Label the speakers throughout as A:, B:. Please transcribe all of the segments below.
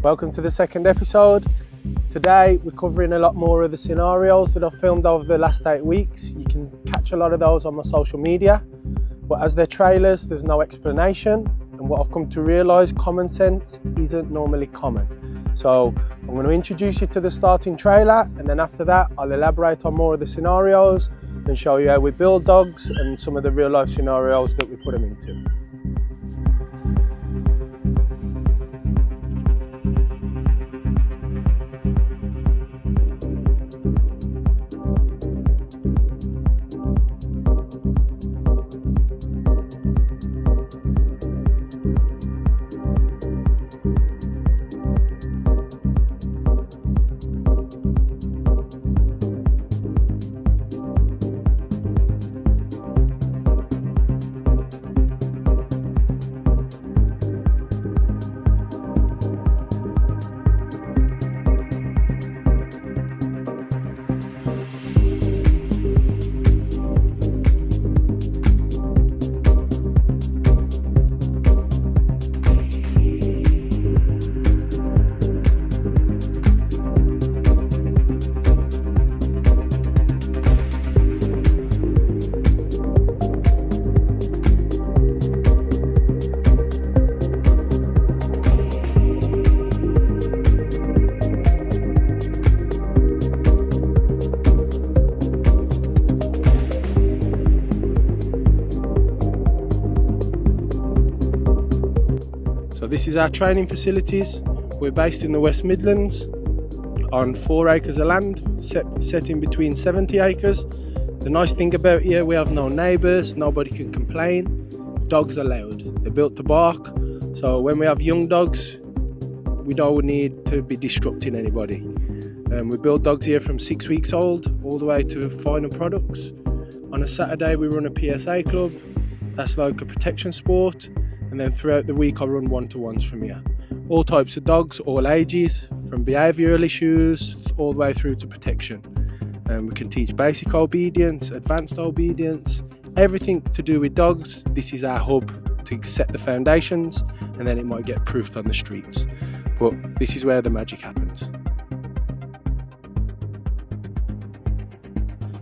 A: Welcome to the second episode. Today we're covering a lot more of the scenarios that I've filmed over the last 8 weeks. You can catch a lot of those on my social media, but as they're trailers, there's no explanation. And what I've come to realise, common sense isn't normally common. So I'm going to introduce you to the starting trailer, and then after that I'll elaborate on more of the scenarios and show you how we build dogs and some of the real life scenarios that we put them into. So this is our training facilities. We're based in the West Midlands on 4 acres of land, set in between 70 acres. The nice thing about here, we have no neighbours, nobody can complain. Dogs are loud, they're built to bark. So when we have young dogs, we don't need to be disrupting anybody. We build dogs here from 6 weeks old all the way to final products. On a Saturday we run a PSA club, that's like a protection sport. And then throughout the week I run one-to-ones from here. All types of dogs, all ages, from behavioural issues all the way through to protection. We can teach basic obedience, advanced obedience, everything to do with dogs. This is our hub to set the foundations, and then it might get proofed on the streets. But this is where the magic happens.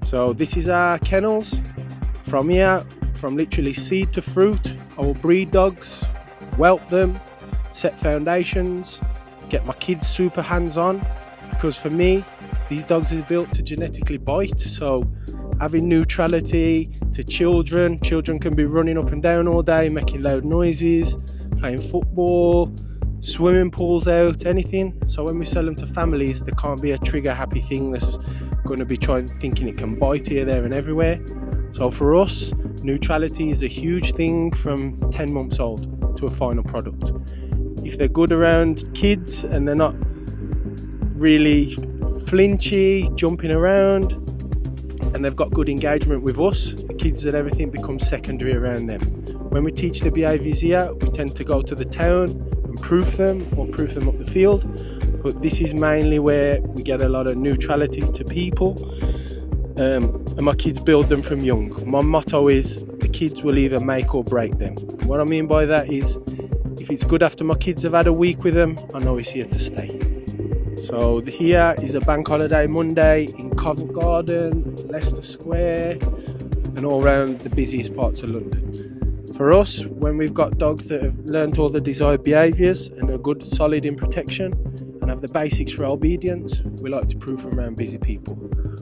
A: So this is our kennels. From here, from literally seed to fruit, I will breed dogs, whelp them, set foundations, get my kids super hands-on, because for me, these dogs are built to genetically bite. So having neutrality to children can be running up and down all day, making loud noises, playing football, swimming pools out, anything. So when we sell them to families, there can't be a trigger happy thing that's going to be thinking it can bite here, there and everywhere. So for us, neutrality is a huge thing from 10 months old to a final product. If they're good around kids and they're not really flinchy, jumping around, and they've got good engagement with us, the kids and everything becomes secondary around them. When we teach the behaviours here, we tend to go to the town and proof them or proof them up the field. But this is mainly where we get a lot of neutrality to people. And my kids build them from young. My motto is the kids will either make or break them. And what I mean by that is, if it's good after my kids have had a week with them, I know it's here to stay. So here is a bank holiday Monday in Covent Garden, Leicester Square, and all around the busiest parts of London. For us, when we've got dogs that have learnt all the desired behaviours and are good, solid in protection, and have the basics for obedience, we like to prove them around busy people.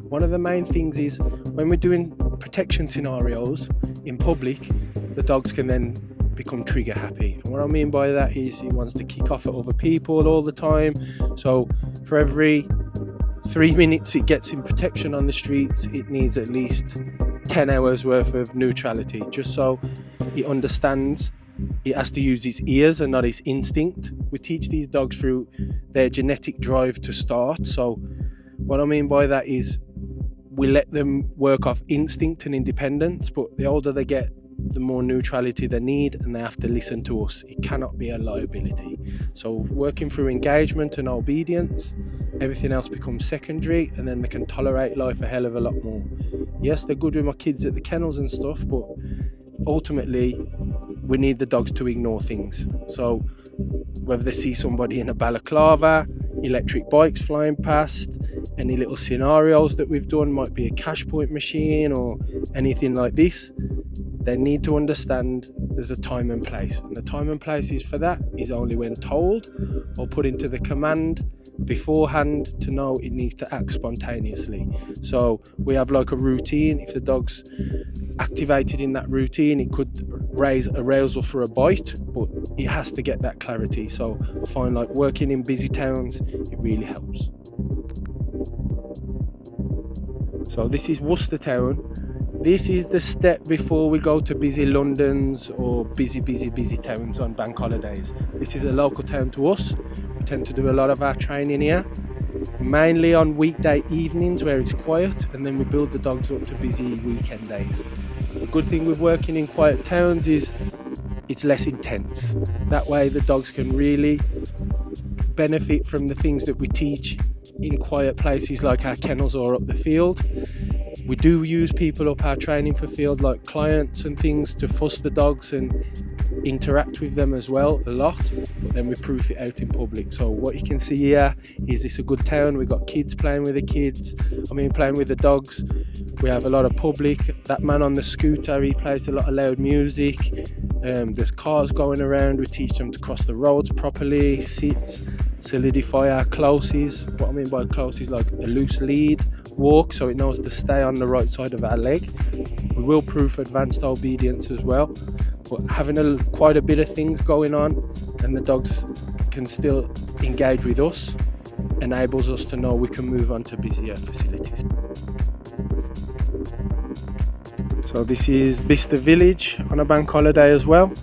A: One of the main things is when we're doing protection scenarios in public, the dogs can then become trigger happy. And what I mean by that is it wants to kick off at other people all the time. So for every 3 minutes it gets in protection on the streets, it needs at least 10 hours worth of neutrality, just so it understands it has to use its ears and not its instinct. We teach these dogs through their genetic drive to start. So what I mean by that is we let them work off instinct and independence, but the older they get, the more neutrality they need, and they have to listen to us. It cannot be a liability. So working through engagement and obedience, everything else becomes secondary, and then they can tolerate life a hell of a lot more. Yes, they're good with my kids at the kennels and stuff, but ultimately we need the dogs to ignore things. So whether they see somebody in a balaclava, electric bikes flying past, any little scenarios that we've done, might be a cash point machine or anything like this, they need to understand there's a time and place, and the time and place is for that is only when told or put into the command beforehand to know it needs to act spontaneously. So we have like a routine. If the dog's activated in that routine, it could raise arousal for a bite, but it has to get that clarity. So I find like working in busy towns, it really helps. So this is Worcester town. This is the step before we go to busy Londons or busy towns on bank holidays. This is a local town to us. We tend to do a lot of our training here, mainly on weekday evenings where it's quiet, and then we build the dogs up to busy weekend days. The good thing with working in quiet towns is it's less intense. That way the dogs can really benefit from the things that we teach in quiet places like our kennels or up the field. We do use people up our training for field, like clients and things, to fuss the dogs and interact with them as well a lot, but then we proof it out in public. So what you can see here is it's a good town. We've got kids playing with the kids, playing with the dogs. We have a lot of public. That man on the scooter, he plays a lot of loud music. There's cars going around. We teach them to cross the roads properly, sit, solidify our closes. What I mean by close is like a loose lead walk, so it knows to stay on the right side of our leg. We will proof advanced obedience as well, but having quite a bit of things going on and the dogs can still engage with us enables us to know we can move on to busier facilities. So this is Vista Village on a bank holiday as well.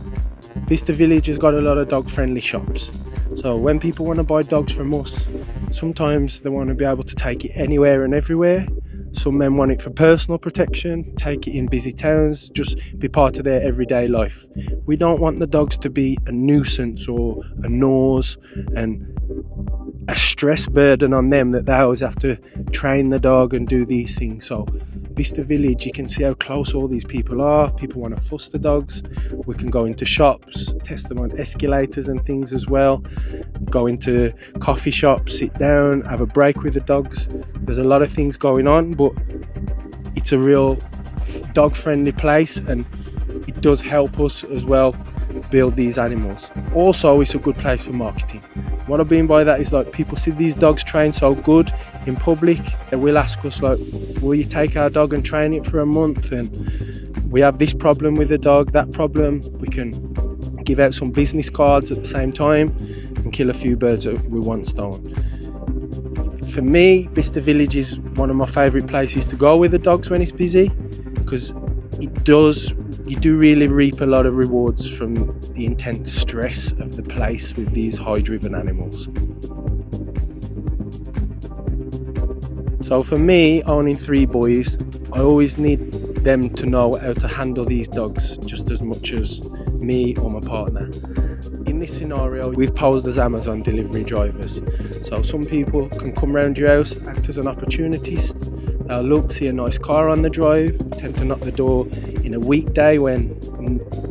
A: Vista Village has got a lot of dog friendly shops. So when people want to buy dogs from us, sometimes they want to be able to take it anywhere and everywhere. Some men want it for personal protection, take it in busy towns, just be part of their everyday life. We don't want the dogs to be a nuisance or a nose and a stress burden on them that they always have to train the dog and do these things. So Vista Village, you can see how close all these people are. People want to fuss the dogs. We can go into shops, test them on escalators and things as well. Go into coffee shops, sit down, have a break with the dogs. There's a lot of things going on, but it's a real dog-friendly place, and it does help us as well build these animals. Also, it's a good place for marketing. What I mean by that is, like, people see these dogs trained so good in public, they will ask us, like, will you take our dog and train it for a month? And we have this problem with the dog, that problem. We can give out some business cards at the same time and kill a few birds with one stone. For me, Vista Village is one of my favourite places to go with the dogs when it's busy, because you do really reap a lot of rewards from the intense stress of the place with these high-driven animals. So for me, owning 3 boys, I always need them to know how to handle these dogs just as much as me or my partner. In this scenario, we've posed as Amazon delivery drivers. So some people can come round your house, act as an opportunist. They'll look, see a nice car on the drive, tend to knock the door in a weekday when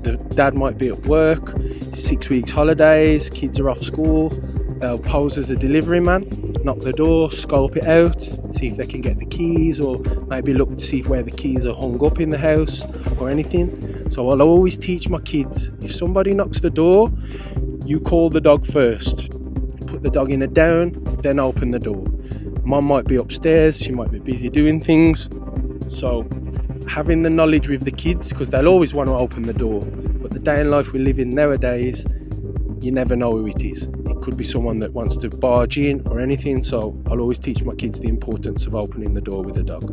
A: the dad might be at work, 6 weeks holidays, kids are off school. They'll pose as a delivery man, knock the door, scope it out, see if they can get the keys, or maybe look to see where the keys are hung up in the house or anything. So I'll always teach my kids, if somebody knocks the door, you call the dog first. Put the dog in a down, then open the door. Mum might be upstairs, she might be busy doing things. So having the knowledge with the kids, because they'll always want to open the door. But the day in life we live in nowadays, you never know who it is. It could be someone that wants to barge in or anything. So I'll always teach my kids the importance of opening the door with the dog.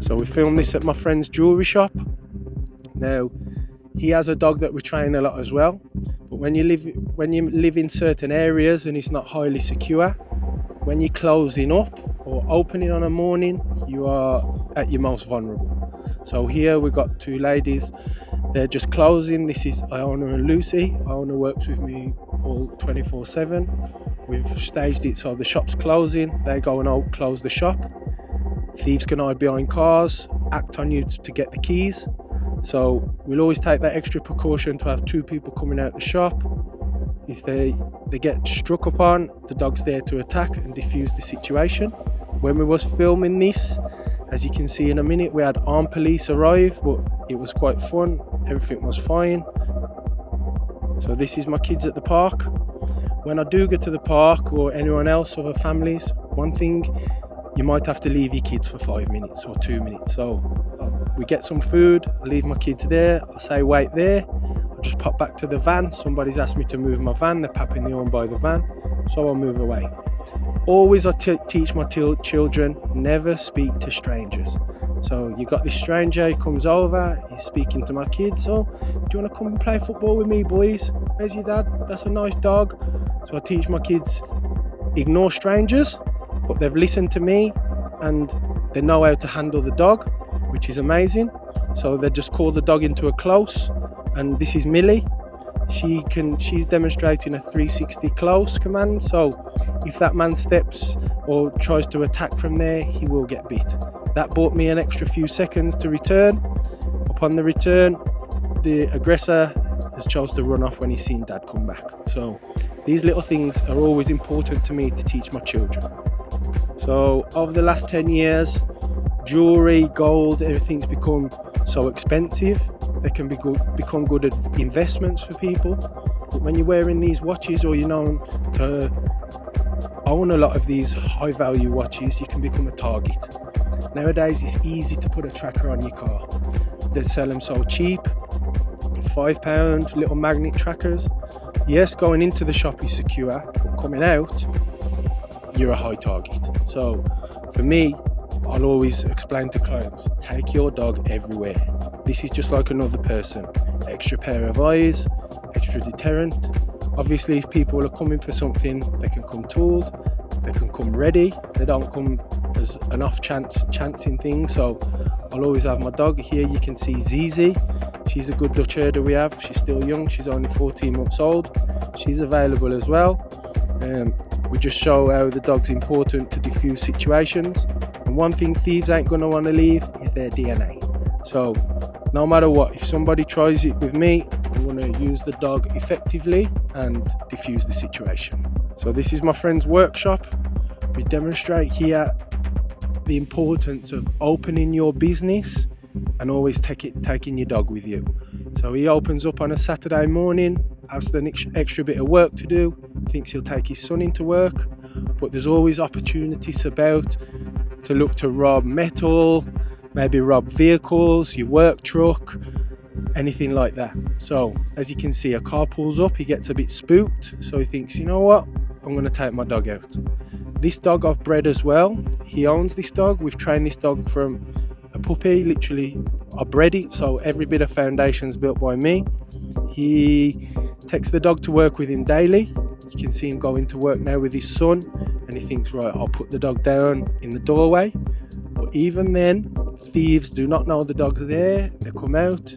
A: So we filmed this at my friend's jewellery shop. Now, he has a dog that we train a lot as well. But when you live in certain areas and it's not highly secure, when you're closing up or opening on a morning, you are at your most vulnerable. So here we've got 2 ladies. They're just closing. This is Iona and Lucy. Iona works with me all 24/7. We've staged it so the shop's closing. They go and close the shop. Thieves can hide behind cars. act on you to get the keys. So we'll always take that extra precaution to have 2 people coming out the shop. If they get struck upon, the dog's there to attack and defuse the situation. When we was filming this, as you can see in a minute, we had armed police arrive, but it was quite fun. Everything was fine. So this is my kids at the park. When I do get to the park, or anyone else, other families, one thing, you might have to leave your kids for 5 minutes or 2 minutes. So we get some food, I leave my kids there, I say wait there, I just pop back to the van. Somebody's asked me to move my van, they're papping the horn by the van, so I'll move away. Always I teach my children, never speak to strangers. So you got this stranger, he comes over, he's speaking to my kids. Oh, do you want to come and play football with me, boys? Where's your dad? That's a nice dog. So I teach my kids, ignore strangers, but they've listened to me and they know how to handle the dog, which is amazing. So they just call the dog into a close, and this is Millie. She's demonstrating a 360 close command, so if that man steps or tries to attack from there, he will get bit. That bought me an extra few seconds to return. Upon the return, the aggressor has chose to run off when he's seen dad come back. So these little things are always important to me to teach my children. So over the last 10 years, jewellery, gold, everything's become so expensive. They can become good investments for people. But when you're wearing these watches, or you're known to own a lot of these high value watches, you can become a target. Nowadays it's easy to put a tracker on your car. They sell them so cheap, £5 little magnet trackers. Yes, going into the shop is secure, but coming out, you're a high target. So for me, I'll always explain to clients, take your dog everywhere. This is just like another person. Extra pair of eyes, extra deterrent. Obviously, if people are coming for something, they can come tooled, they can come ready. They don't come as an off chancing thing. So I'll always have my dog. Here you can see Zizi. She's a good Dutch herder we have. She's still young, she's only 14 months old. She's available as well. We just show how the dog's important to diffuse situations. And one thing thieves ain't gonna wanna leave is their DNA. So no matter what, if somebody tries it with me, I'm gonna use the dog effectively and diffuse the situation. So this is my friend's workshop. We demonstrate here the importance of opening your business and always taking your dog with you. So he opens up on a Saturday morning, has an extra bit of work to do, thinks he'll take his son into work, but there's always opportunities about to look to rob metal, maybe rob vehicles, your work truck, anything like that. So as you can see, a car pulls up, he gets a bit spooked, so he thinks, you know what, I'm going to take my dog out. This dog I've bred as well. He owns this dog. We've trained this dog from a puppy, literally I bred it, so every bit of foundation's built by me. He takes the dog to work with him daily. You can see him going to work now with his son, and he thinks, right, I'll put the dog down in the doorway. But even then, thieves do not know the dog's there. They come out,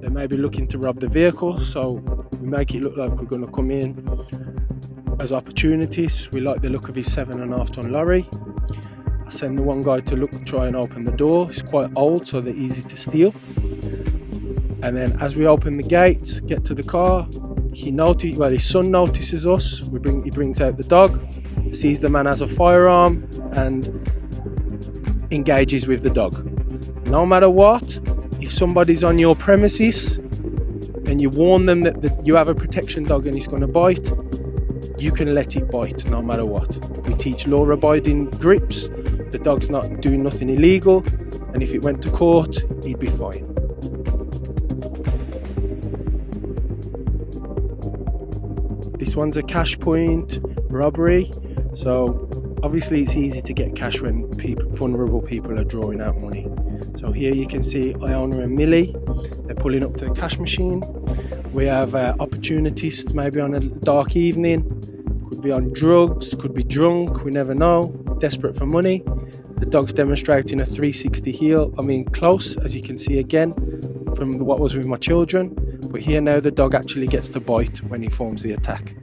A: they may be looking to rob the vehicle, so we make it look like we're going to come in as opportunities. We like the look of his 7.5 ton lorry. I send the one guy to try and open the door. It's quite old, so they're easy to steal. And then as we open the gates, get to the car, his son notices us. He brings out the dog, sees the man has a firearm, and engages with the dog. No matter what, if somebody's on your premises and you warn them that you have a protection dog and it's going to bite, you can let it bite no matter what. We teach law-abiding grips. The dog's not doing nothing illegal, and if it went to court, he'd be fine. This one's a cash point robbery. So obviously it's easy to get cash when vulnerable people are drawing out money. So here you can see Iona and Millie, they're pulling up to the cash machine. We have opportunities maybe on a dark evening, could be on drugs, could be drunk, we never know, desperate for money. The dog's demonstrating a 360 heel, close, as you can see again from what was with my children. But here now the dog actually gets to bite when he forms the attack.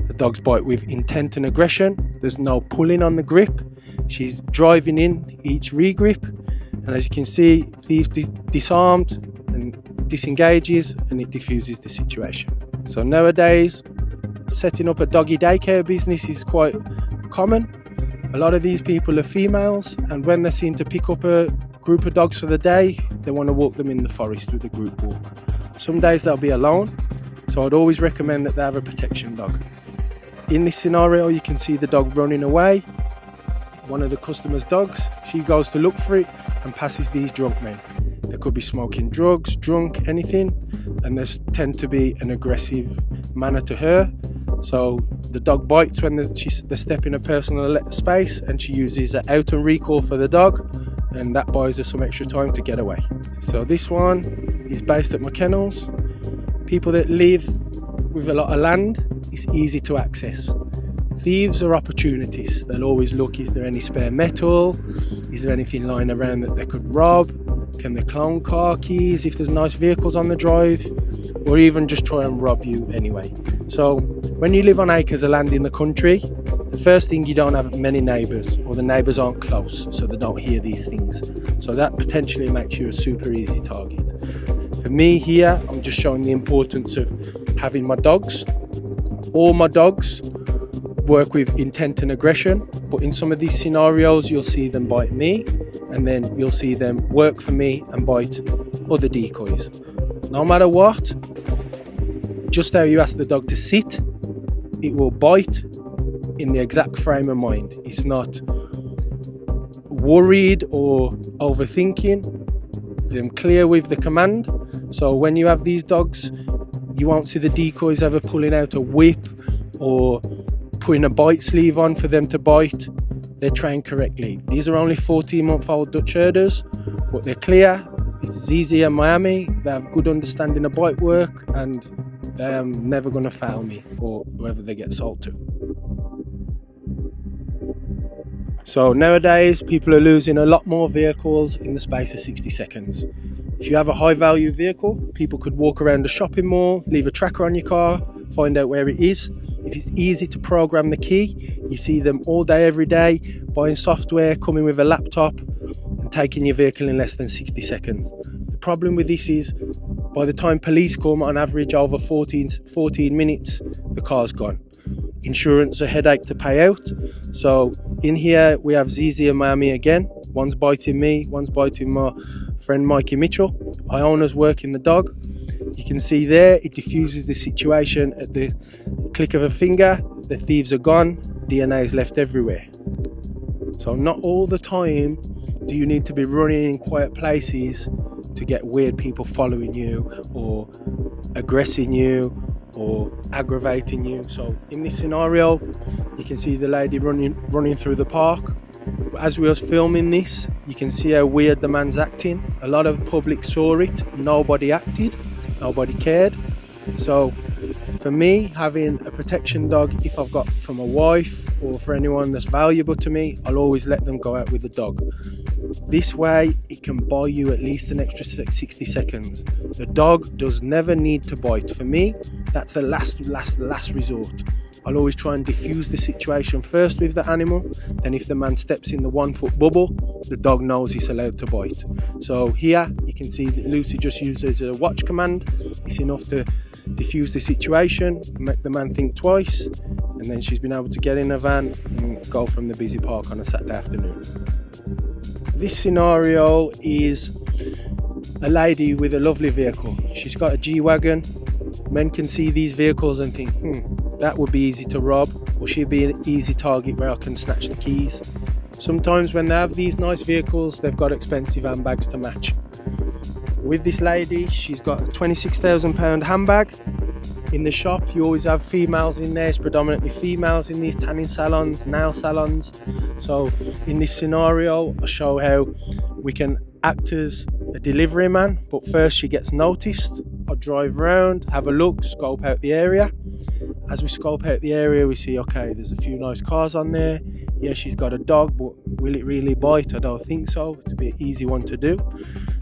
A: The dogs bite with intent and aggression. There's no pulling on the grip. She's driving in each regrip, And as you can see, thieves disarmed and disengages, and it diffuses the situation. So nowadays, setting up a doggy daycare business is quite common. A lot of these people are females, and when they're seen to pick up a group of dogs for the day, they want to walk them in the forest with a group walk. Some days they'll be alone, so I'd always recommend that they have a protection dog. In this scenario, you can see the dog running away. One of the customer's dogs, she goes to look for it and passes these drunk men. They could be smoking drugs, drunk, anything, and there tend to be an aggressive manner to her. So the dog bites when they step in a personal space, and she uses an out and recall for the dog, and that buys her some extra time to get away. So this one is based at my kennels. People that live with a lot of land, it's easy to access. Thieves are opportunities. They'll always look, is there any spare metal? Is there anything lying around that they could rob? Can they clone car keys if there's nice vehicles on the drive? Or even just try and rob you anyway. So when you live on acres of land in the country, the first thing, you don't have many neighbours, or the neighbours aren't close, so they don't hear these things. So that potentially makes you a super easy target. For me here, I'm just showing the importance of having my dogs. All my dogs work with intent and aggression, but in some of these scenarios you'll see them bite me, and then you'll see them work for me and bite other decoys. No matter what, just how you ask the dog to sit, it will bite in the exact frame of mind. It's not worried or overthinking. Them clear with the command. So when you have these dogs, you won't see the decoys ever pulling out a whip or putting a bite sleeve on for them to bite. They're trained correctly. These are only 14-month-old Dutch herders, but they're clear. It's ZZ and Miami. They have good understanding of bite work, and they are never going to fail me or whoever they get sold to. So nowadays, people are losing a lot more vehicles in the space of 60 seconds. If you have a high value vehicle, people could walk around a shopping mall, leave a tracker on your car, find out where it is. If it's easy to program the key, you see them all day, every day, buying software, coming with a laptop and taking your vehicle in less than 60 seconds. The problem with this is, by the time police come, on average over 14 minutes, the car's gone. Insurance a headache to pay out. So in here we have ZZ and Miami again. One's biting me, one's biting my friend Mikey Mitchell. I owners working the dog. You can see there, it diffuses the situation at the click of a finger. The thieves are gone, DNA is left everywhere. So not all the time do you need to be running in quiet places to get weird people following you or aggressing you or aggravating you. So in this scenario, you can see the lady running through the park. As we was filming this, you can see how weird the man's acting. A lot of the public saw it, nobody acted, nobody cared. So for me, having a protection dog, if I've got for my wife or for anyone that's valuable to me, I'll always let them go out with the dog. This way, it can buy you at least an extra 60 seconds. The dog does never need to bite. For me, that's the last resort. I'll always try and diffuse the situation first with the animal. Then if the man steps in the 1 foot bubble, the dog knows he's allowed to bite. So here, you can see that Lucy just uses a watch command. It's enough to diffuse the situation, make the man think twice, and then she's been able to get in a van and go from the busy park on a Saturday afternoon. This scenario is a lady with a lovely vehicle. She's got a G-Wagon. Men can see these vehicles and think, that would be easy to rob, or she'd be an easy target where I can snatch the keys. Sometimes when they have these nice vehicles, they've got expensive handbags to match. With this lady, she's got a £26,000 handbag. In the shop, you always have females in there. It's predominantly females in these tanning salons, nail salons. So in this scenario, I show how we can act as a delivery man, but first she gets noticed. I drive around, have a look, scope out the area. As we scope out the area, we see, okay, there's a few nice cars on there. Yeah, she's got a dog, but will it really bite? I don't think so. It'll be an easy one to do.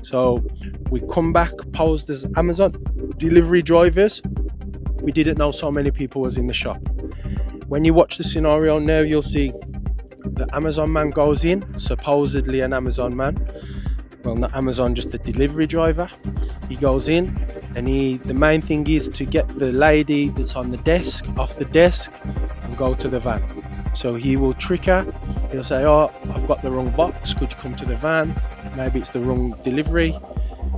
A: So we come back, posed as Amazon delivery drivers. We didn't know so many people was in the shop. When you watch the scenario now, you'll see the Amazon man goes in, supposedly an Amazon man. well, not Amazon, just the delivery driver. He goes in, and the main thing is to get the lady that's on the desk off the desk and go to the van. So he will trick her. He'll say, oh, I've got the wrong box, could you come to the van? Maybe it's the wrong delivery.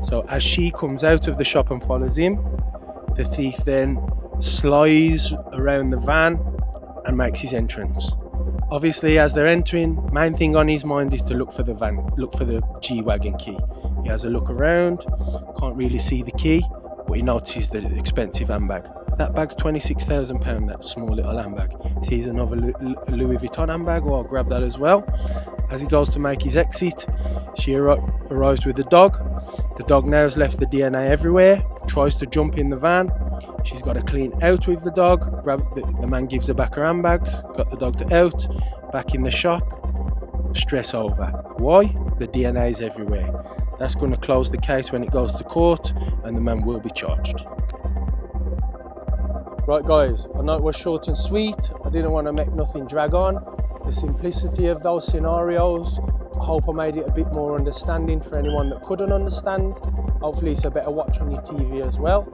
A: So as she comes out of the shop and follows him, the thief then slides around the van and makes his entrance. Obviously, as they're entering, main thing on his mind is to look for the van, look for the G-Wagon key. He has a look around, can't really see the key, but he notices the expensive handbag. That bag's £26,000, that small little handbag. Sees another Louis Vuitton handbag, well, I'll grab that as well. As he goes to make his exit, she arrives with the dog. The dog now has left the DNA everywhere, tries to jump in the van. She's got to clean out with the dog. The man gives her back her handbags, got the dog to out, back in the shop. Stress over. Why? The DNA is everywhere. That's going to close the case when it goes to court, and the man will be charged. Right guys, I know it was short and sweet. I didn't want to make nothing drag on. The simplicity of those scenarios, I hope I made it a bit more understanding for anyone that couldn't understand. Hopefully it's a better watch on your TV as well.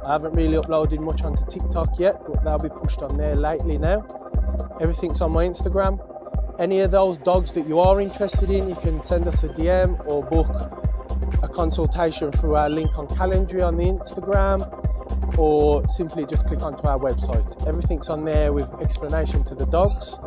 A: I haven't really uploaded much onto TikTok yet, but they'll be pushed on there lately now. Everything's on my Instagram. Any of those dogs that you are interested in, you can send us a DM or book a consultation through our link on Calendly on the Instagram, or simply just click onto our website. Everything's on there with explanation to the dogs.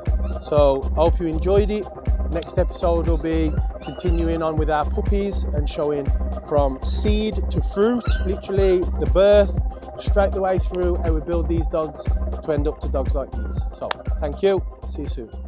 A: So I hope you enjoyed it. Next episode will be continuing on with our puppies and showing from seed to fruit, literally the birth, straight the way through how we build these dogs to end up to dogs like these. So thank you, see you soon.